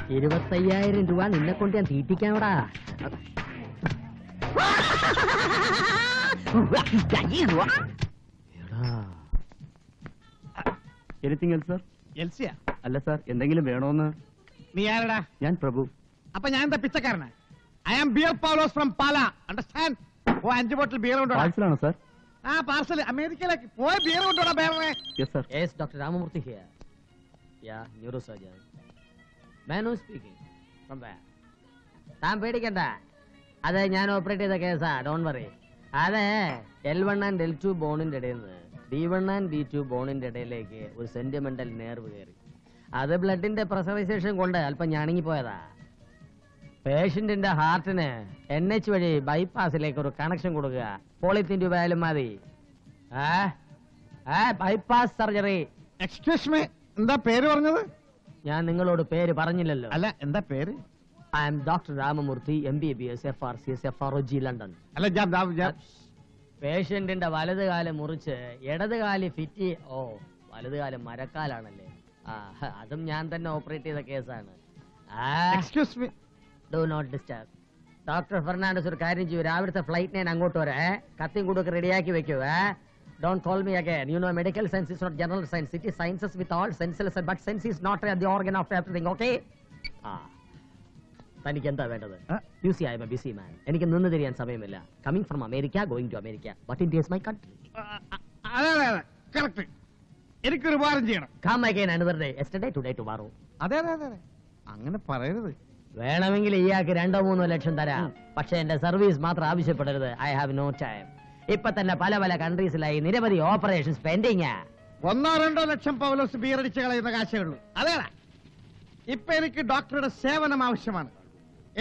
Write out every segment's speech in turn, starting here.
25,000 രൂപ നിന്നെ കൊണ്ട് ഞാൻ തീറ്റിക്കാവിടാ. Anything else sir? എൽസിയാ? അല്ല സാർ, എന്തെങ്കിലും വേണോന്ന്. നീ ആരടാ? ഞാൻ പ്രഭു. അപ്പൊ ഞാൻ എന്താ പിച്ചക്കാരനാ? I am beer Paulose from Pala. Understand? 5 bottle beer കൊണ്ടുവാ. പാഴ്സലാണോ സാർ? ആ പാർസൽ അമേരിക്കയിലേക്ക് പോയ ബിയർ കൊണ്ടുവാ ബേറേ. Yes sir. Yes doctor Ramamoorthy here. Yeah neurosurgeon. Manu speaking. From where? താൻ പേടിക്കണ്ട, അത് ഞാൻ ഓപ്പറേറ്റ് ചെയ്ത കേസാ. Don't worry. അതെ, L1 and L2 ബോണിന്റെ ഇടയിൽ നിന്ന് D1 and D2 ബോണിന്റെ ഇടയിലേക്ക് ഒരു സെന്റിമെന്റൽ നേർവ് കയറി. അത് ബ്ലഡിന്റെ പ്രഷറൈസേഷൻ കൊണ്ട് അല്പം ഞണങ്ങിപ്പോയതാ. പേഷ്യന്റിന്റെ ഹാർട്ടിന് NH വഴി ബൈപ്പാസിലേക്ക് ഒരു കണക്ഷൻ കൊടുക്കുക. പോളിത്തീൻ ട്യൂബ് ആയാലും മതി. Bypass surgery. എക്സ്ക്യൂസ് മീ, എന്താ പേര് പറഞ്ഞത്? ഞാൻ നിങ്ങളോട് പേര് പറഞ്ഞില്ലല്ലോ. അല്ല, എന്താ പേര്? I am doctor Ramamurthy, MBBS, FRCS, FROG, London. അല്ല, പേഷ്യന്റിന്റെ വലത് കാലം മുറിച്ച് ഇടത് കാല് ഫിറ്റ്. ഓ, വലത് കാലം മരക്കാലാണല്ലേ. അതും ഞാൻ തന്നെ ഓപ്പറേറ്റ് ചെയ്ത കേസാണ്. Excuse me, do not disturb. Doctor Fernandes ഒരു കാര്യം ചെയ്യൂ, രാവിലത്തെ ഫ്ലൈറ്റ് ഞാൻ അങ്ങോട്ട് വരാം. കത്തിയും കൂടെ റെഡിയാക്കി വെക്കൂ. Don't call me again. You know, medical science is not general science. It is sciences with all senseless, but sense is not the organ of everything, okay? തനിക്ക് എന്താ വേണ്ടത്? You see, I am a busy man. എനിക്ക് നിന്ന് തിരിയാൻ സമയമില്ല. Coming from America, going to America. But India is my country. അതെ, correct. എനിക്കൊരു ഉപകാരം ചെയ്യണം. Come again another day. Yesterday, today, tomorrow. അതെ, അങ്ങനെ പറയരുത്. വേണമെങ്കിൽ ഇയാൾക്ക് 2-3 ലക്ഷം തരാം. പക്ഷെ എന്റെ സർവീസ് മാത്രം ആവശ്യപ്പെടരുത്. I have no time. ഇപ്പൊ തന്നെ പല പല കൺട്രീസിലായി നിരവധി ഓപ്പറേഷൻ പെൻഡിങ്. 1-2 ലക്ഷം പൗലോസ് ബീറടിച്ച് കളയുന്ന കാശേ ഉള്ളൂ. അതേടാ, ഇപ്പൊ എനിക്ക് ഡോക്ടറുടെ സേവനം ആവശ്യമാണ്.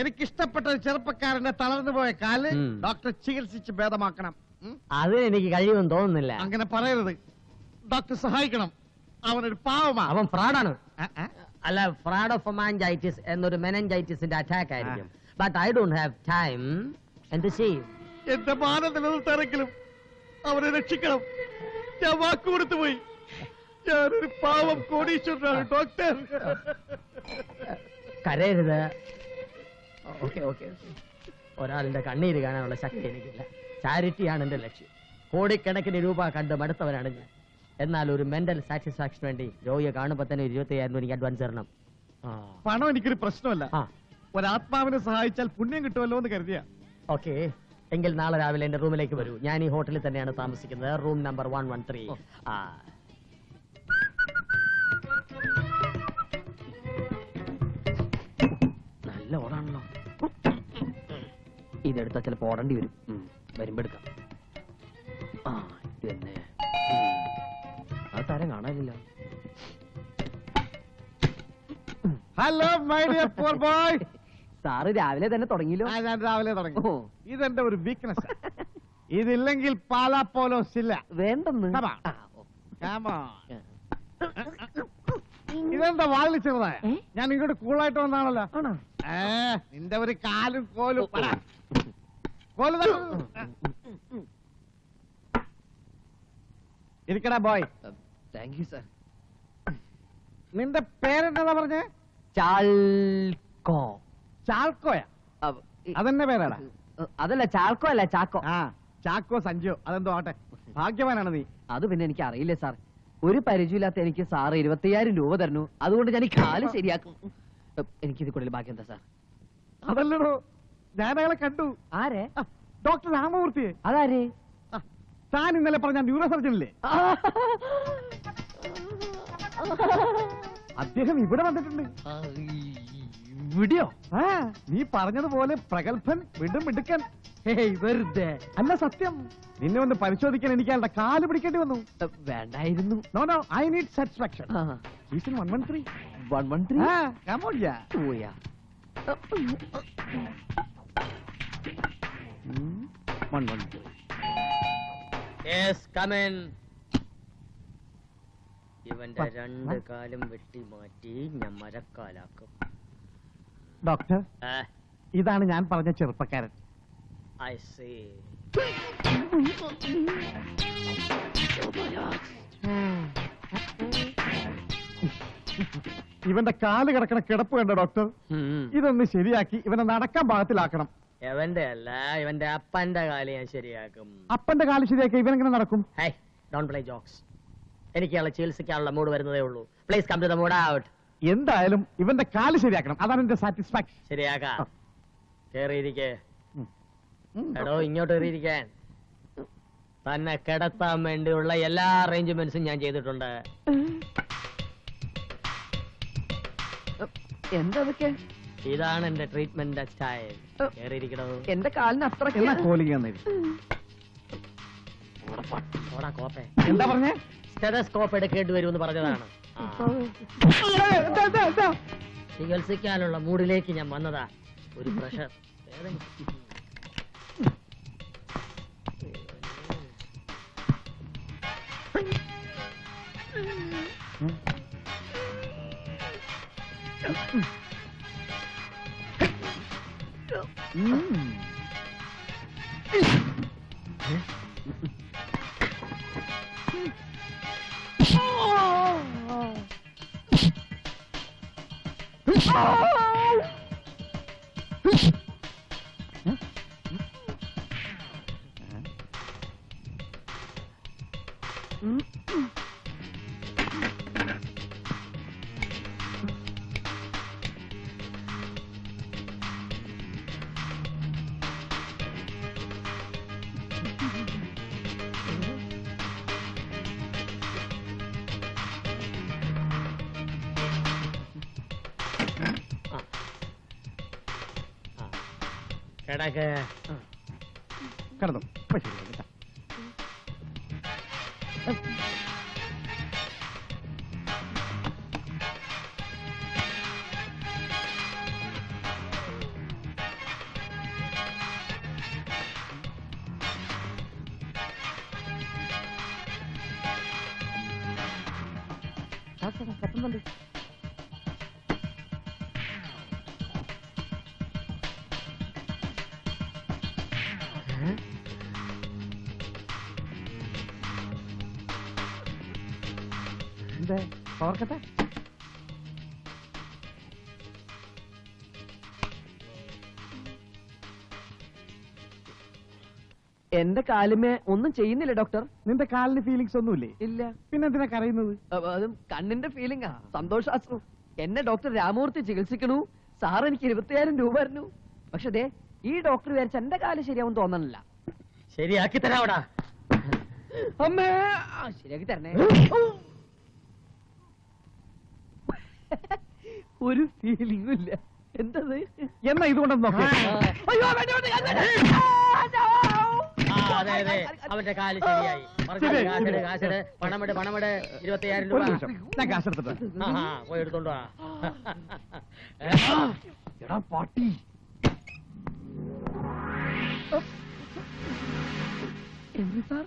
എനിക്കിഷ്ടപ്പെട്ട ഒരു ചെറുപ്പക്കാരന്റെ തളർന്നുപോയ കാല് ഡോക്ടർ ചികിത്സിച്ച് ഭേദമാക്കണം. അതിന് എനിക്ക് കഴിയുമെന്ന് തോന്നുന്നില്ല. അങ്ങനെ പറയരുത്. ഡോക്ടർ സഹായിക്കണം. അവനൊരു പാവമാ. അവൻ ഫ്രോഡാണ്. അല്ല, ഫ്രോഡ് ഓഫ് മെനിഞ്ചൈറ്റിസ് എന്നൊരു മെനിഞ്ചൈറ്റിസിന്റെ അറ്റാക്ക് ആയിരിക്കും. But I don't have time. എന്ത് ചെയ്യും? എന്റെ മാനം നിലനിർത്താനെങ്കിലും അവരെ രക്ഷിക്കണം. ഞാൻ വാക്ക് കൊടുത്തു പോയി. ഞാനൊരു പാവം കോടീശ്വരനാണ് ഡോക്ടർ. കരയരുത്. ഓക്കെ, ഒരാളിന്റെ കണ്ണീര് കാണാനുള്ള ശക്തി എനിക്കില്ല. ചാരിറ്റിയാണ് എന്റെ ലക്ഷ്യം. കോടിക്കണക്കിന് രൂപ കണ്ട് മടുത്തവനാണ് ഞാൻ. എന്നാൽ ഒരു മെന്റൽ സാറ്റിസ്ഫാക്ഷന് വേണ്ടി രോഗിയെ കാണുമ്പോ തന്നെ 25,000 എനിക്ക് അഡ്വാൻസ് തരണം. പണം എനിക്കൊരു പ്രശ്നമല്ല. ഒരാത്മാവിനെ സഹായിച്ചാൽ പുണ്യം കിട്ടുമല്ലോ എന്ന് കരുതിയ. ഓക്കെ, എങ്കിൽ നാളെ രാവിലെ എന്റെ റൂമിലേക്ക് വരൂ. ഞാൻ ഈ ഹോട്ടലിൽ തന്നെയാണ് താമസിക്കുന്നത്. Room number 113. നല്ല ഓടാണല്ലോ. ഇതെടുത്താ ചിലപ്പോ ഓടേണ്ടി വരും. വരുമ്പോ എടുക്കാം. ഇത് തന്നെ. ആ താരം കാണാനില്ല. Hello my dear poor boy. Sir രാവിലെ തന്നെ തുടങ്ങിയല്ലോ. ഞാൻ രാവിലെ തുടങ്ങി. ഇതെന്റെ ഒരു വീക്ക്നെസ്. ഇതില്ലെങ്കിൽ പാലാ പോലോസ് ഇല്ല. വേണ്ടെന്ന്. ഇതെന്താ വാതിൽ ചെറുതായ? ഞാൻ ഇങ്ങോട്ട് കൂളായിട്ട് വന്നാണല്ലോ. നിന്റെ ഒരു കാലും കോലും ഇരിക്കടാ ബോയ്. Thank you sir. നിന്റെ പേരെന്താ പറഞ്ഞേ? ചാൾക്കോ. ചാൾക്കോയാ? അതെന്നെ പേരാടാ? അതല്ല, ചാൾക്കോ അല്ല, ചാക്കോ. ചാക്കോ സഞ്ജു, അതെന്തോ ആട്ടെ. ഭാഗ്യവാനാണ് നീ. അത് പിന്നെ എനിക്ക് അറിയില്ല സാർ. ഒരു പരിചയമില്ലാത്ത എനിക്ക് സാറ് 25,000 രൂപ തരുന്നു. അതുകൊണ്ട് ഞാൻ ഈ കാല് ശരിയാക്കും. എനിക്കിത് കൂടുതൽ ഭാഗ്യം എന്താ സാർ? അതല്ലടോ, ഞാൻ അയാളെ കണ്ടു. ആരെ? ഡോക്ടർ രാമമൂർത്തിയെ. അതാരെ? താൻ ഇന്നലെ പറഞ്ഞ ന്യൂറോ സർജനില്ലേ? അദ്ദേഹം ഇവിടെ വന്നിട്ടുണ്ട്. ഇവിടെയോ? നീ പറഞ്ഞതുപോലെ പ്രഗത്ഭൻ, മിടുക്കൻ. വെറുതെ അല്ല, സത്യം. നിന്നെ ഒന്ന് പരിശോധിക്കാൻ എനിക്ക് അയാളുടെ കാല് പിടിക്കേണ്ടി വന്നു. വേണ്ടായിരുന്നു. No, I need satisfaction. He's in 113. 113? Come on, yeah. Oh, yeah. 113. Yes, come in. ഇവന്റെ 2 കാലും വെട്ടി മാറ്റി ഞാൻ മരക്കാലാക്കും. ഡോക്ടർ, ഇതാണ് ഞാൻ പറഞ്ഞ ചെറുപ്പക്കാരൻ. I see. ഇവന്റെ കാല് കിടക്കണ കിടപ്പ് കണ്ട ഡോക്ടർ. ഇതൊന്ന് ശരിയാക്കി ഇവനെ നടക്കാൻ പാകത്തിലാക്കണം. എവന്റെ അല്ല, ഇവന്റെ അപ്പന്റെ കാല് ഞാൻ ശരിയാക്കും. അപ്പന്റെ കാല് ശരിയാക്കി ഇവനെങ്ങനെ നടക്കും? Hi, don't play jokes. എനിക്ക് അയാളെ ചികിത്സിക്കാനുള്ള മൂഡ് വരുന്നതേ ഉള്ളൂ. Please come to the mood out. എന്തായാലും ഇവന്റെ കാല് ശരിയാക്കണം, അതാണ് എന്റെ സാറ്റിസ്ഫാക്ഷൻ. ശരിയാക്കാം. കേറിയിരിക്കേ. എടോ, ഇങ്ങോട്ട് കയറിയിരിക്കാൻ. തന്നെ കിടത്താൻ വേണ്ടിയുള്ള എല്ലാ അറേഞ്ച്മെന്റ്സും ഞാൻ ചെയ്തിട്ടുണ്ട്. എന്തൊക്കെ? ഇതാണ് എന്റെ ട്രീറ്റ്മെന്റ് സ്റ്റൈൽ. കേറിയിരിക്കണോ? എന്റെ കാലിന് അത്ര ഓടാ കോപ്പേ. എന്താ പറഞ്ഞേ? സ്റ്റെതസ്കോപ്പ് എടുക്കേണ്ടി വരുമെന്ന് പറഞ്ഞതാണ്. ചികിത്സിക്കാനുള്ള മൂഡിലേക്ക് ഞാൻ വന്നതാ. ഒരു പ്രഷർ കിടക്ക്. കിടന്നു. കത്തുന്നുണ്ട്. ഓർക്കട്ടെ. എന്റെ കാലുമേ ഒന്നും ചെയ്യുന്നില്ല ഡോക്ടർ. നിന്റെ കാലിന് ഫീലിങ്സ് ഒന്നുമില്ലേ? ഇല്ല. പിന്നെ എന്തിനാ കരയുന്നത്? അതും കണ്ണിന്റെ ഫീലിംഗാ, സന്തോഷാശ്രു. എന്നെ ഡോക്ടർ രാമൂർത്തി ചികിത്സിക്കണു. സാർ എനിക്ക് 20,000 രൂപ തരുന്നു. പക്ഷെ ദേ, ഈ ഡോക്ടർ വിചാരിച്ച എന്റെ കാല് ശരിയാവും തോന്നണില്ല. ശരിയാക്കി തരാവടാ. അമ്മേ, ശരിയാക്കി തരണേ. ഒരു ഫീലിംഗും ഇല്ല. എന്തത്? എന്നാ ഇതുകൊണ്ടെന്ന് നോക്കാം. അയ്യോ, വേണ്ട, വേണ്ട, ഞാൻ വേണ്ട. അതെ അതെ, അവന്റെ കാല് ശരിയായി. കാശെട്, പണമിട് 20,000 രൂപ. ഞാൻ കാശെടുത്തിട്ട് പോയി എടുത്തോണ്ട് വാ. എടാ പാട്ടി. Sir,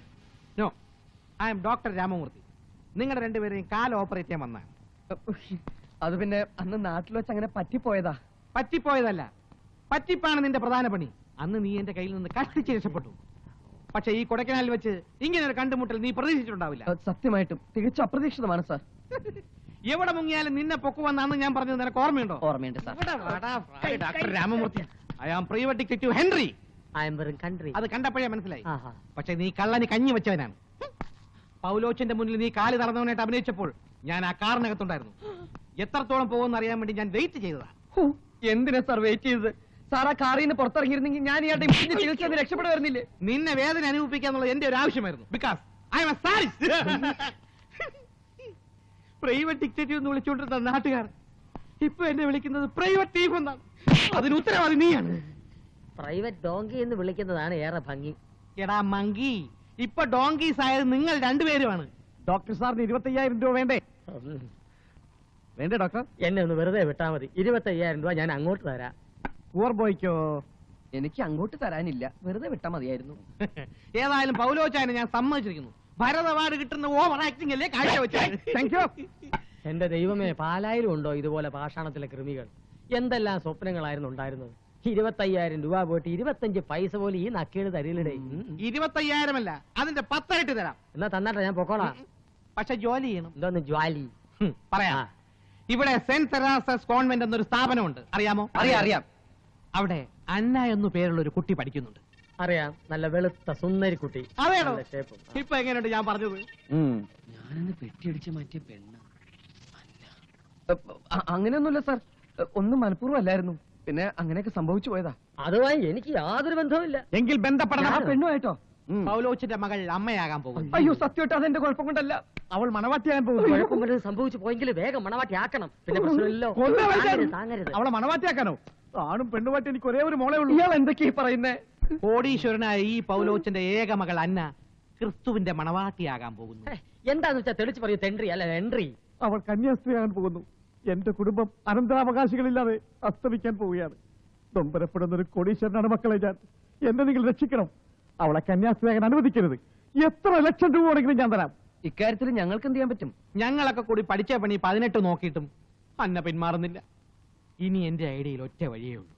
no, I am doctor Ramamoorthy. നിങ്ങളുടെ രണ്ടുപേരെയും കാല് ഓപ്പറേറ്റ് ചെയ്യാൻ വന്നാണ്. അത് പിന്നെ അന്ന് നാട്ടിൽ വെച്ച് അങ്ങനെ പറ്റിപ്പോയതാ. പറ്റിപ്പോയതല്ല, പറ്റിപ്പാണ് നിന്റെ പ്രധാന പണി. അന്ന് നീ എന്റെ കയ്യിൽ നിന്ന് കഷ്ടിച്ച് രക്ഷപ്പെട്ടു. പക്ഷെ ഈ കൊടൈക്കനാലിൽ വെച്ച് ഇങ്ങനെ ഒരു കണ്ടുമുട്ടൽ നീ പ്രതീക്ഷിച്ചിട്ടുണ്ടാവില്ല. സത്യമായിട്ടും തികച്ചും അപ്രതീക്ഷിതമാണ് സാർ. എവിടെ മുങ്ങിയാലും നിന്നെ പൊക്കുവെന്നാണ് ഞാൻ പറഞ്ഞത്. നിനക്ക് ഓർമ്മയുണ്ടോ? ഓർമ്മയുണ്ട് sir. Doctor Ramamurthy, I am private detective Henry. Country. അത് കണ്ടപ്പോഴേ മനസ്സിലായി. പക്ഷെ നീ കള്ളന് കഞ്ഞി വെച്ചവനാണ്. പൗലോച്ചന്റെ മുന്നിൽ നീ കാല് തറന്നവനായിട്ട് അഭിനയിച്ചപ്പോൾ ഞാൻ ആ കാറിനകത്തുണ്ടായിരുന്നു. എത്രത്തോളം പോകുമെന്ന് അറിയാൻ വേണ്ടി ഞാൻ വെയിറ്റ് ചെയ്തതാ. എന്തിനാ സാർ വെയിറ്റ് ചെയ്തത്? സാർ ആ കാറിൽ നിന്ന് പുറത്തിറങ്ങിയിരുന്നെങ്കിൽ ഞാൻ ഇയാളുടെ ചികിത്സ രക്ഷപ്പെടുമായിരുന്നില്ലേ? നിന്നെ വേദന അനുഭവിപ്പിക്കാന്നുള്ളത് എന്റെ ഒരു ആവശ്യമായിരുന്നു. Because I M A sadist. Private detective എന്ന് വിളിച്ചുകൊണ്ടിരുന്ന നാട്ടുകാർ ഇപ്പൊ എന്നെ വിളിക്കുന്നത് പ്രൈവറ്റ് തീഫ് എന്നാണ്. അതിന് ഉത്തരവാദി നീയാണ്. പ്രൈവറ്റ് ഡോങ്കി എന്ന് വിളിക്കുന്നതാണ് ഏറെ ഭംഗി. എടാ മങ്കി, ഇപ്പൊ ഡോങ്കീസ് ആയത് നിങ്ങൾ രണ്ടുപേരുമാണ്. ഡോക്ടർ സാറിന് 25,000 രൂപ വേണ്ടേ? വേണ്ടേ ഡോക്ടർ? എന്നെ ഒന്ന് വെറുതെ വിട്ടാ മതി. 25,000 രൂപ ഞാൻ അങ്ങോട്ട് തരാം. പൂർ ബോയ്ക്കോ? എനിക്ക് അങ്ങോട്ട് തരാനില്ല, വെറുതെ വിട്ടാ മതിയായിരുന്നു. ഏതായാലും പൗലോച്ചാനെ ഞാൻ സമ്മതിച്ചിരിക്കുന്നു. ഭരത് അവാർഡ് കിട്ടുന്ന ഓവർ ആക്ടിംഗ് അല്ലേ കാഴ്ചവെച്ചത്. Thank you. എന്റെ ദൈവമേ, പാലായിലും ഉണ്ടോ ഇതുപോലെ പാഷാണത്തിലെ കൃമികൾ? എന്തെല്ലാം സ്വപ്നങ്ങളായിരുന്നു ഉണ്ടായിരുന്നത്. 25,000 രൂപ പോയിട്ട് 25 പൈസ പോലും ഈ നക്കേട് തരില്ലേ. 25,000 അല്ല, അതിന്റെ 10 ഇരട്ടി തരാം. എന്നാ തന്നാട്ടെ, ഞാൻ പൊക്കോളാം. പക്ഷെ ജോലി ചെയ്യണം. എന്തോന്ന് ജ്വാലി? പറയാ. ഇവിടെ സെന്റ് തെരേസസ് കോൺവെന്റ് എന്നൊരു സ്ഥാപനമുണ്ട്, അറിയാമോ? അറിയാം. അവിടെ അന്ന എന്നു പേരുള്ള ഒരു കുട്ടി പഠിക്കുന്നുണ്ട്. അറിയാം, നല്ല വെളുത്ത സുന്ദരി കുട്ടി. അതേടോ? നല്ല shape. ഇപ്പൊ എങ്ങനെയുണ്ട് ഞാൻ പറഞ്ഞത്? ഞാനെന്ന് പെട്ടിയടിച്ച് മാറ്റിയ പെണ്ണ് അങ്ങനെയൊന്നുമില്ല സാർ, ഒന്നും മനഃപൂർവ്വം അല്ലായിരുന്നു. പിന്നെ അങ്ങനെയൊക്കെ സംഭവിച്ചു പോയതാ. അതുമായി എനിക്ക് യാതൊരു ബന്ധവുമില്ല. എങ്കിൽ ബന്ധപ്പെടണം. ആ പെണ്ണുമായിട്ടോ? പൗലോച്ചിന്റെ മകൾ അമ്മയാകാൻ പോകും. അയ്യോ സത്യമായിട്ട് അതെന്റെ കുഴപ്പം കൊണ്ടല്ല. അവൾ മണവാട്ടിയാകാൻ പോകും. കുഴപ്പം വല്ലതും സംഭവിച്ചു പോയെങ്കിൽ വേഗം മണവാട്ടി ആക്കണം. പിന്നെ പ്രശ്നമില്ലല്ലോ. താങ്ങരുത്. അവളെ മണവാട്ടിയാക്കാനോ? ആണും പെണ്ണുമായിട്ട് എനിക്ക് ഒരേ ഒരു മോളെ ഉള്ളൂ. ഇയാൾ എന്തൊക്കെയാ പറയുന്നേ? കോടീശ്വരനായ ഈ പൗലോച്ചിന്റെ ഏക മകൾ അന്ന ക്രിസ്തുവിന്റെ മണവാട്ടിയാകാൻ പോകുന്നു. എന്താന്ന് വെച്ചാ തെളിച്ച് പറയൂ. തെൻട്രി അല്ല എൻട്രി. അവൾ കന്യാസ്ത്രീയാകാൻ പോകുന്നു. എന്റെ കുടുംബം അനന്തരാവകാശികളില്ലാതെ അസ്തമിക്കാൻ പോവുകയാണ്. നൊമ്പരപ്പെടുന്ന ഒരു കോടീശ്വരനാണ് മക്കളെ ഞാൻ. എന്നെ നിങ്ങൾ രക്ഷിക്കണം. അവളെ കന്യാസ്ത്രീയാകാൻ അനുവദിക്കരുത്. എത്ര ലക്ഷം രൂപ ആണെങ്കിലും ഞാൻ തരാം. ഇക്കാര്യത്തിൽ ഞങ്ങൾക്ക് എന്ത് ചെയ്യാൻ പറ്റും? ഞങ്ങളൊക്കെ കൂടി പഠിച്ച പണി 18 നോക്കിയിട്ടും അന്ന പിന്മാറുന്നില്ല. ഇനി എന്റെ ഐഡിയയിൽ ഒറ്റ വഴിയേ ഉള്ളൂ.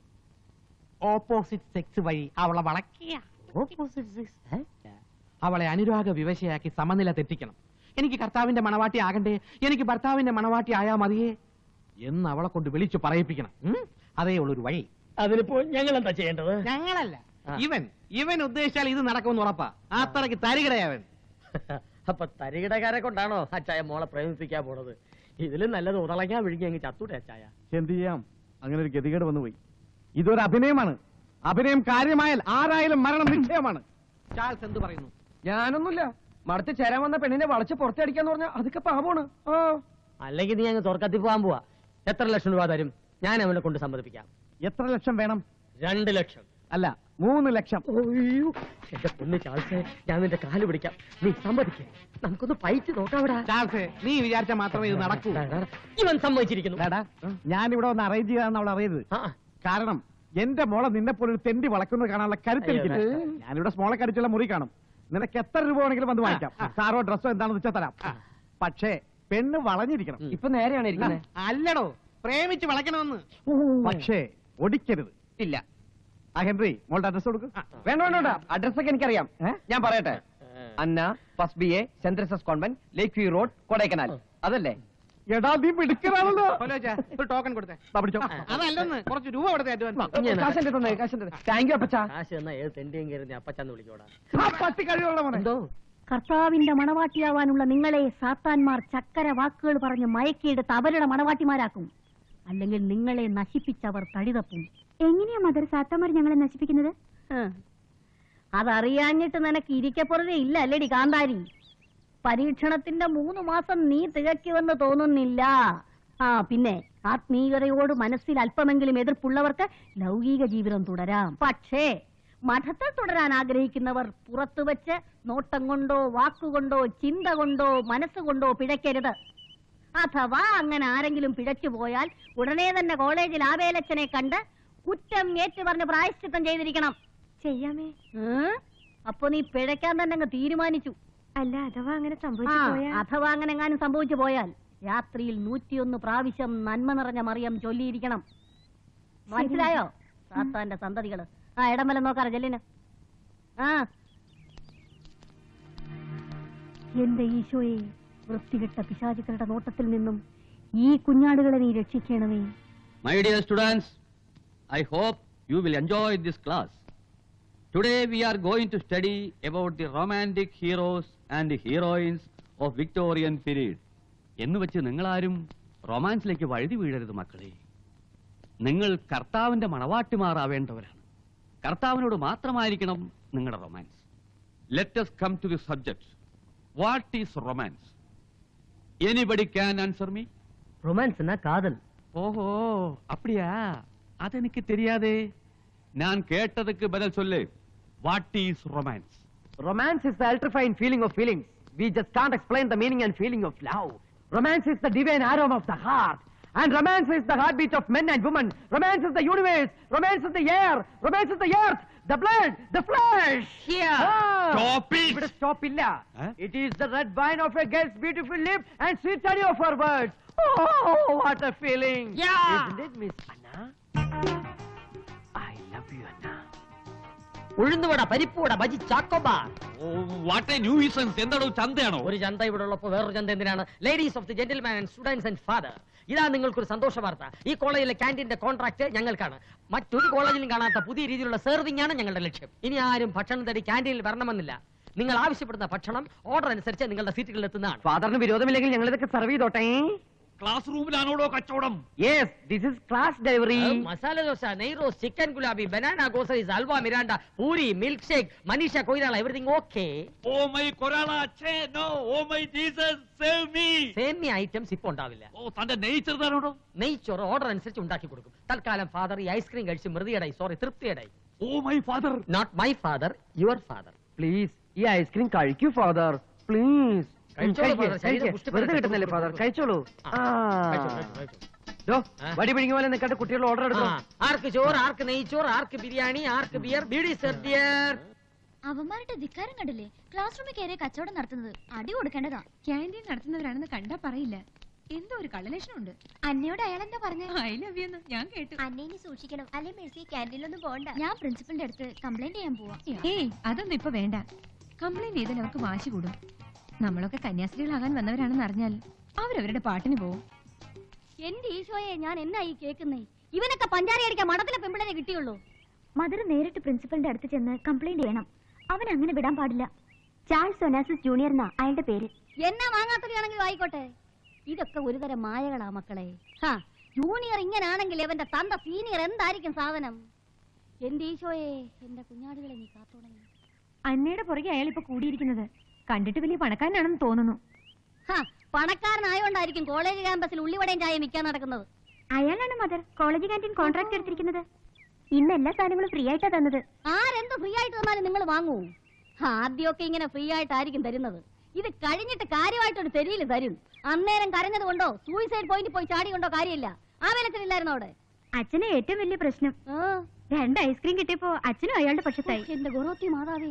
ഓപ്പോസിറ്റ് സെക്സ് വഴി അവളെ വളയ്ക്കുക. അവളെ അനുരാഗ വിവശയാക്കി സമനില തെറ്റിക്കണം. എനിക്ക് കർത്താവിന്റെ മണവാട്ടി ആകണ്ടേ, എനിക്ക് ഭർത്താവിന്റെ മണവാട്ടി ആയാ മതിയേ എന്ന് അവളെ കൊണ്ട് വിളിച്ചു പറയിപ്പിക്കണം. അതേ ഉള്ളൊരു വഴി. അതിനിപ്പോ ഞങ്ങൾ എന്താ ചെയ്യേണ്ടത്? ഞങ്ങളല്ല, ഇവൻ ഉദ്ദേശിച്ചാൽ ഇത് നടക്കുമെന്ന് ഉറപ്പാ. അത്രയ്ക്ക് തരികിടയവൻ. അപ്പൊ തരികിടക്കാരെ കൊണ്ടാണോ അച്ചായ മോളെ പ്രേമിപ്പിക്കാൻ പോണത്? ഇതിലും നല്ലത് ഉടളങ്ങാൻ വിഴുങ്ങി അങ്ങ് ചത്തൂടെ അച്ചായ. എന്ത് ചെയ്യാം, അങ്ങനെ ഒരു ഗതികേട് വന്നുപോയി. ഇതൊരു അഭിനയമാണ്. അഭിനയം കാര്യമായാൽ ആരായാലും മരണം നിശ്ചയമാണ്. ചാൾസ് എന്ത് പറയുന്നു? ഞാനൊന്നുമില്ല. മടത്ത് ചേരാൻ വന്ന പെണ്ണിനെ വളച്ച് പുറത്തടിക്കാന്ന് പറഞ്ഞാൽ അതൊക്കെ പാപമാണ്. അല്ലെങ്കിൽ നീ അങ്ങ് തുറക്കത്തി പോകാൻ പോവാ. എത്ര ലക്ഷം രൂപ തരും? ഞാൻ അവനെ കൊണ്ട് സമ്മതിപ്പിക്കാം. എത്ര ലക്ഷം വേണം? 2 ലക്ഷം. അല്ല, 3 ലക്ഷം. അയ്യോ, എന്റെ പൊന്ന് ചാൾസേ, ഞാൻ നിന്റെ കാല് പിടിക്കാം. നീ സമ്മതിക്കേ, നമുക്കൊന്ന് പൈറ്റ് നോക്കാവിടാ. ചാൾസേ, നീ വിചാരിച്ചാൽ മാത്രമേ ഇത് നടക്കൂ. ഇവൻ സമ്മതിച്ചിരിക്കുന്നു. ഞാൻ ഇവിടെ ഒന്ന് അറേഞ്ച് ചെയ്യാന്ന് അവൾ അറിയരുത്. കാരണം എന്റെ മോളെ നിന്നെ പോലെ ഒരു തെണ്ടി വളക്കുന്നത് കാണാനുള്ള കരുത്തെനിക്കില്ല. ഞാനിവിടെ സ്മോളെ കടിച്ചുള്ള മുറി കാണും. നിനക്ക് എത്ര രൂപ വേണമെങ്കിലും വന്ന് വാങ്ങിക്കാം. കാറോ ഡ്രസ്സോ എന്താണെന്ന് വെച്ചാൽ തരാം. പക്ഷേ പെണ്ണ് വളഞ്ഞിരിക്കണം. ഇപ്പൊ നേരെയാണ് ഇരിക്കുന്നത്. അല്ലടോ, പ്രേമിച്ച് വളയ്ക്കണമെന്ന്. പക്ഷേ ഒടിക്കരുത്. ഇല്ല. ആ ഹെൻറി, മോളുടെ അഡ്രസ് കൊടുക്കും. വേണ്ട വേണ്ട വേണ്ട, അഡ്രസ്സൊക്കെ എനിക്കറിയാം. ഞാൻ പറയട്ടെ. Anna first BA Saint Teresa's Convent, Lake View Road, Kodaikanal. അതല്ലേ? എടാ നീ മിടുക്കനാണല്ലോ. ഒരു ടോക്കൺ കൊടുത്തേ. അതല്ലെന്ന്, കുറച്ച് രൂപ കൊടുത്തേ. കാശിന്റെ താങ്ക് യു അപ്പച്ചാ. കാശ് എന്നാ ഏത് തെണ്ടിയും കയറി അപ്പച്ചാന്ന് വിളിക്കോടാ. പട്ടി കഴിവുള്ള മോനെ. എന്തോ കർത്താവിന്റെ മണവാട്ടിയാവാനുള്ള നിങ്ങളെ സാത്താന്മാർ ചക്കര വാക്കുകൾ പറഞ്ഞ് മയക്കിയെടുത്ത് അവരുടെ മണവാട്ടിമാരാക്കും. അല്ലെങ്കിൽ നിങ്ങളെ നശിപ്പിച്ചവർ തടിതപ്പും. എങ്ങനെയാ മദർ സാത്താന്മാർ ഞങ്ങളെ നശിപ്പിക്കുന്നത്? അതറിയാഞ്ഞിട്ട് നിനക്ക് ഇരിക്കപ്പുറതേ ഇല്ല അല്ലേടി കാന്താരി. പരീക്ഷണത്തിന്റെ 3 മാസം നീ തികയ്ക്കുമെന്ന് തോന്നുന്നില്ല. പിന്നെ ആത്മീയതയോട് മനസ്സിൽ അല്പമെങ്കിലും എതിർപ്പുള്ളവർക്ക് ലൗകിക ജീവിതം തുടരാം. പക്ഷേ മഠത്തിൽ തുടരാൻ ആഗ്രഹിക്കുന്നവർ പുറത്തു വെച്ച് നോട്ടം കൊണ്ടോ വാക്കുകൊണ്ടോ ചിന്ത കൊണ്ടോ മനസ്സുകൊണ്ടോ പിഴയ്ക്കരുത്. അഥവാ അങ്ങനെ ആരെങ്കിലും പിഴച്ചു പോയാൽ ഉടനെ തന്നെ കോളേജിൽ ആവേലച്ചനെ കണ്ട് കുറ്റം ഏറ്റുപറഞ്ഞ് പ്രായശ്ചിത്തം ചെയ്തിരിക്കണം. ചെയ്യാമേ? അപ്പൊ നീ പിഴയ്ക്കാൻ തന്നെ അങ്ങ് തീരുമാനിച്ചു. അല്ല, അഥവാ അങ്ങനെ അഥവാ അങ്ങനെ എങ്ങാനും സംഭവിച്ചു പോയാൽ രാത്രിയിൽ 101 പ്രാവശ്യം നന്മ നിറഞ്ഞ മറിയം ചൊല്ലിയിരിക്കണം. മനസ്സിലായോ? സാത്താന്റെ സന്തതികള്. ഇടമല നോക്കാറ ജല്ലിന്. എന്റെ ഈശോയെ, വൃത്തികെട്ട പിശാചുക്കളുടെ നോട്ടത്തിൽ നിന്നും ഈ കുഞ്ഞാടുകളെ നീ രക്ഷിക്കണമേ. My dear students, I hope you will enjoy this class. Today we are going to study about the romantic heroes and heroines of Victorian period. എന്ന് വെച്ച് നിങ്ങളാരും റൊമാൻസിലേക്ക് വഴുതി വീഴരുത് മക്കളെ. നിങ്ങൾ കർത്താവിന്റെ മണവാട്ടിമാറാവേണ്ടവരാണ്. കർത്താവിനോട് മാത്രമായിരിക്കണം നിങ്ങളുടെ romance. Let us come to the subject. What is romance? Anybody can answer me? Romance என்ன காதல். ஓஹோ, அப்படியா? அது எனக்கு தெரியாதே. நான் கேட்டதுக்கு பதில் சொல்லு. What is romance? Romance is the ultrafine feeling of feelings. We just can't explain the meaning and feeling of love. Romance is the divine aroma of the heart. And romance is the heartbeat of men and women. Romance is the universe. Romance is the air. Romance is the earth. The blood. The flesh. Here. Stop it. But stop illa. It is the red wine of a girl's beautiful lip and sweet honey of her words. Oh, what a feeling. Yeah. Isn't it, Miss Anna? I love you, Anna. ഉഴുന്നുവട, പരിപ്പുവട, bajji, chocobar. What a nuisance. എന്താണോ ചന്തയാണോ? ഒരു ചന്ത ഇവിടെ ഉള്ളപ്പോ വേറൊരു ചന്ത എന്തിനാണ്? Ladies of the gentleman and students and father, ഇതാ നിങ്ങൾക്കൊരു സന്തോഷ വാർത്ത. ഈ കോളേജിലെ ക്യാൻറ്റീന്റെ കോൺട്രാക്ട് ഞങ്ങൾക്കാണ്. മറ്റൊരു കോളേജിലും കാണാത്ത പുതിയ രീതിയിലുള്ള സെർവിംഗ് ആണ് ഞങ്ങളുടെ ലക്ഷ്യം. ഇനി ആരും ഭക്ഷണം തേടി ക്യാൻറ്റീനിൽ വരണമെന്നില്ല. നിങ്ങൾ ആവശ്യപ്പെടുന്ന ഭക്ഷണം ഓർഡർ അനുസരിച്ച് നിങ്ങളുടെ സീറ്റുകളിൽ എത്തുന്നതാണ്. ഫാദറിന് വിരോധമില്ലെങ്കിൽ ഞങ്ങൾ ഇതൊക്കെ സെർവ് ചെയ്തോട്ടെ. ക്ലാസ് റൂമിലാണോടോ കച്ചവടം? Yes, this is class delivery. Masala dosa, നെയ് റോസ്, ചിക്കൻ ഗുലാബി, banana groceries, halwa, Mirinda, puri, milkshake, Manisha Koirala, everything okay. Oh my Koirala, ഛേ no, oh my Jesus save me. സേമിയ ഐറ്റംസ് ഇപ്പൊ ഉണ്ടാവില്ല. ഓ തന്റെ നെയ്ച്ചർ താനോടോ? നെയ്ച്ചോറ് ഓർഡർ അനുസരിച്ച് ഉണ്ടാക്കി കൊടുക്കും. തൽക്കാലം ഫാദർ ഈ ഐസ്ക്രീം കഴിച്ച് മൃതിയടായി, സോറി തൃപ്തിയടായി. Oh my father. Not my father, your father. Please ഈ ഐസ്ക്രീം കഴിക്കൂ ഫാദർ, പ്ലീസ്. കഴിച്ചോളൂ father, ശരീരം വെറുതെ കിട്ടുന്നില്ലേ ഫാദർ, കഴിച്ചോളൂ. വടി പിടിങ്ങ പോലെ നിൽക്കാണ്ട് കുട്ടികളുടെ ഓർഡർ എടുക്കണം. ആർക്ക് ചോറ്, ആർക്ക് നെയ്ച്ചോറ്, ആർക്ക് ബിരിയാണി, ആർക്ക് ബിയർ, ബീഡി സർദിയർ. അവന്മാരുടെ ധിക്കാരം കണ്ടില്ലേ? ക്ലാസ് റൂമിൽ കയറി കച്ചവടം നടത്തുന്നത് അടി കൊടുക്കേണ്ടതാ. ക്യാൻറ്റീൻ നടത്തുന്നവരാണെന്ന് കണ്ടാ പറയില്ല. എന്തോ ഒരു കള്ളലക്ഷണമുണ്ട്. അന്നയോട് അയാൾ എന്താ പറഞ്ഞ? ഐ ലവ് യു ഞാൻ കേട്ടു. അന്നേനി സൂക്ഷിക്കണം, അല്ലെ മേഴ്സി ക്യാൻറ്റീനിലൊന്നും പോകണ്ട. ഞാൻ പ്രിൻസിപ്പലിന്റെ അടുത്ത് കംപ്ലൈന്റ് ചെയ്യാൻ പോവാ. ഏയ് അതൊന്നും ഇപ്പൊ വേണ്ട. കംപ്ലൈന്റ് ചെയ്താൽ അവർക്ക് വാശി കൂടും. നമ്മളൊക്കെ കന്യാസ്ത്രീകളാകാൻ വന്നവരാണെന്ന് അറിഞ്ഞാൽ അവരവരുടെ പാട്ടിന് പോവും. എന്റെ ഈശോയെ, ഞാൻ എന്നായി കേൾക്കുന്നേ? ഇവനൊക്കെ പഞ്ചാര അടിക്കാൻ മഠത്തിലെ പെമ്പിളരെ കിട്ടിയുള്ളൂ. മദർ നേരിട്ട് പ്രിൻസിപ്പലിന്റെ അടുത്ത് ചെന്ന് കംപ്ലൈന്റ് ചെയ്യണം. അവൻ അങ്ങനെ വിടാൻ പാടില്ല. ചാൾസ് ഒനാസിസ് ജൂനിയർ എന്നാ അയാളുടെ പേര്. എന്നാ വാങ്ങാത്തവയാണെങ്കിലും ആയിക്കോട്ടെ. ഇതൊക്കെ ഒരുതരം മായകളാ മക്കളെ. ജൂനിയർ ഇങ്ങനാണെങ്കിൽ അവന്റെ തന്ത സീനിയർ എന്തായിരിക്കും സാധനം? എന്റെ ഈശോയെ, എന്റെ കുഞ്ഞാടുകളെ നീ കാത്തോളണം. അന്നയുടെ പുറകെ അയാൾ ഇപ്പൊ കൂടിയിരിക്കുന്നത് കണ്ടിട്ട് വലിയ പണക്കാരനാണെന്ന് തോന്നുന്നു. പണക്കാരനായോണ്ടായിരിക്കും കോളേജ് ക്യാമ്പസിൽ ഉള്ളിവടയും ചായ വിൽക്കാൻ നടക്കുന്നത്. അയാളാണ് മദർ കോളേജ് ക്യാൻറ്റീൻ കോൺട്രാക്ട് എടുത്തിരിക്കുന്നത്. ഇന്ന് എല്ലാ സാധനങ്ങളും ഫ്രീ ആയിട്ടാ തന്നത്. ആരെന്ത് ഫ്രീ ആയിട്ട് തന്നാലും നിങ്ങൾ വാങ്ങൂ? ആദ്യമൊക്കെ ഇങ്ങനെ ഫ്രീ ആയിട്ടായിരിക്കും തരുന്നത്. ഇത് കഴിഞ്ഞിട്ട് കാര്യമായിട്ടൊരു തെരിയിൽ തരും. അന്നേരം കരഞ്ഞത് കൊണ്ടോ സൂയിസൈഡ് പോയിന്റ് പോയി ചാടി കൊണ്ടോ കാര്യമില്ല. ആ വിലച്ചില്ലായിരുന്നു അവിടെ. അച്ഛന് ഏറ്റവും വലിയ പ്രശ്നം 2 ഐസ്ക്രീം കിട്ടിയപ്പോ അച്ഛനും അയാളുടെ പക്ഷത്തായി. എന്റെ ഗുണോത്തി മാതാവേ,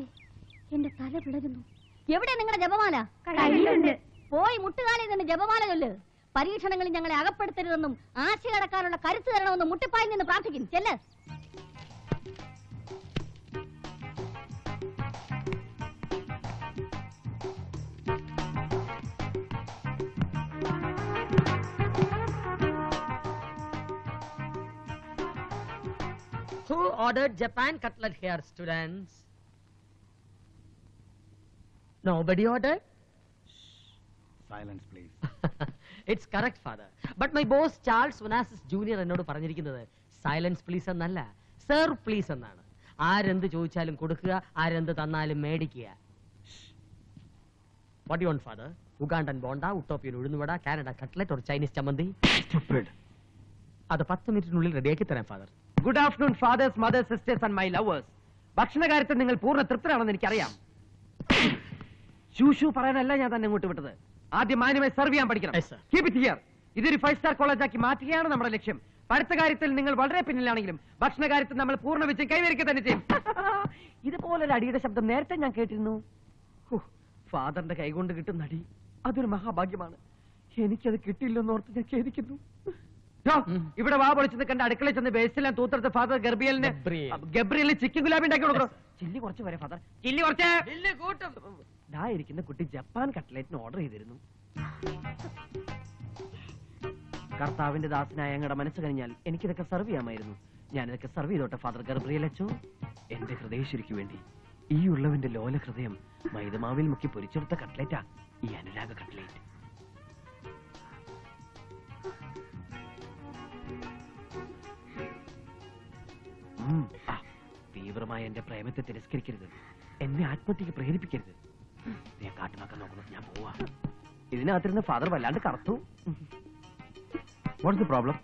എന്റെ തല പിടരുന്നു. എവിടെ നിങ്ങളുടെ ജപമാല? കയ്യിലുണ്ട്. പോയി മുട്ടുകാലിൽ നിന്ന് ജപമാല ചൊല്ല്. പരീക്ഷണങ്ങളിൽ ഞങ്ങളെ അകപ്പെടുത്തരുതെന്നും ആശയ കടക്കാനുള്ള കരുത്ത് തരണമെന്നും മുട്ടിപ്പായിൽ നിന്ന് പ്രാർത്ഥിക്കും. ചെല്ല്. Who ordered Japan cutlet here, students? Nobody ordered? Silence please. It's correct, father. But my boss Charles Onassis Junior എന്നോട് പറഞ്ഞിരിക്കുന്നത് സൈലൻസ് പ്ലീസ് എന്നല്ല, സർ പ്ലീസ് എന്നാണ്. ആരെന്ത് ചോദിച്ചാലും കൊടുക്കുക, ആരെന്ത് തന്നാലും മേടിക്കുക. What do you want, father? Ugandan bonda, Utopian ഉഴുന്നുവട, കാനഡ കട്ട്ലറ്റ് ഒരു ചൈനീസ് ചമ്മന്തി? Stupid. അത് 10 മിനിറ്റിനുള്ളിൽ റെഡിയാക്കി തരാം father. Good afternoon fathers, mothers, sisters and my lovers. ഭക്ഷണകാര്യത്തിൽ നിങ്ങൾ പൂർണ്ണ തൃപ്തരാണെന്ന് എനിക്കറിയാം. ഷൂ പറയാനല്ല ഞാൻ തന്നെ ഇങ്ങോട്ട് വിട്ടത്. ആദ്യം മാന്യമായി സെർവ് ചെയ്യാൻ പഠിക്കണം. Yes, sir. Keep it here. ഇതൊരു 5-star കോളേജാക്കി മാറ്റുകയാണ് നമ്മുടെ ലക്ഷ്യം. പഠിത്ത കാര്യത്തിൽ നിങ്ങൾ വളരെ പിന്നിലാണെങ്കിലും ഭക്ഷണ കാര്യത്തിൽ നമ്മൾ പൂർണ്ണ വിജയം കൈവരിക്കുക തന്നെ ചെയ്യും. ഇതുപോലൊരു അടിയുടെ ശബ്ദം നേരത്തെ ഞാൻ കേട്ടിരുന്നു. ഫാദറിന്റെ കൈകൊണ്ട് കിട്ടുന്ന അടി അതൊരു മഹാഭാഗ്യമാണ്. എനിക്കത് കിട്ടിയില്ലെന്ന് ഓർത്ത് ഞാൻ ഖേദിക്കുന്നു. ഇവിടെ വാ പൊളിച്ചെന്ന് കണ്ട അടുക്കളയിൽ ചെന്ന് വേസ്റ്റെല്ലാം തൂത്തെടുത്ത് ഫാദർ ഗബ്രിയലിന് ചിക്കൻ ഗുലാബി ഉണ്ടാക്കി കൊടുക്കണം. ചില്ലി കുറച്ച് വരെ ഫാദർ, ചില്ലി കുറച്ച്. ഇരിക്കുന്ന കുട്ടി ജപ്പാൻ കട്ട്ലേറ്റിന് ഓർഡർ ചെയ്തിരുന്നു. കർത്താവിന്റെ ദാസനായ ഞങ്ങളുടെ മനസ്സ് കഴിഞ്ഞാൽ എനിക്കിതൊക്കെ സെർവ് ചെയ്യാമായിരുന്നു. ഞാനിതൊക്കെ സെർവ് ചെയ്തോട്ടെ ഫാദർ ഗബ്രിയേൽ അച്ചോ. എന്റെ ഹൃദയശ്വരിക്ക് വേണ്ടി ഈ ഉള്ളവന്റെ ലോല ഹൃദയം മൈദമാവിൽ മുക്കി പൊരിച്ചെടുത്ത കട്ട്ലേറ്റാ ഈ അനുരാഗ കട്ട്ലേറ്റ്. തീവ്രമായ എന്റെ പ്രേമത്തെ തിരസ്കരിക്കരുത്, എന്നെ ആത്മഹത്യക്ക് പ്രേരിപ്പിക്കരുത്. ഞാൻ കാട്ടുമാക്കാൻ നോക്കുന്നു, ഞാൻ പോവാ. ഇതിനകത്തിരുന്ന് ഫാദർ വല്ലാണ്ട് കറുത്തു. What's the problem?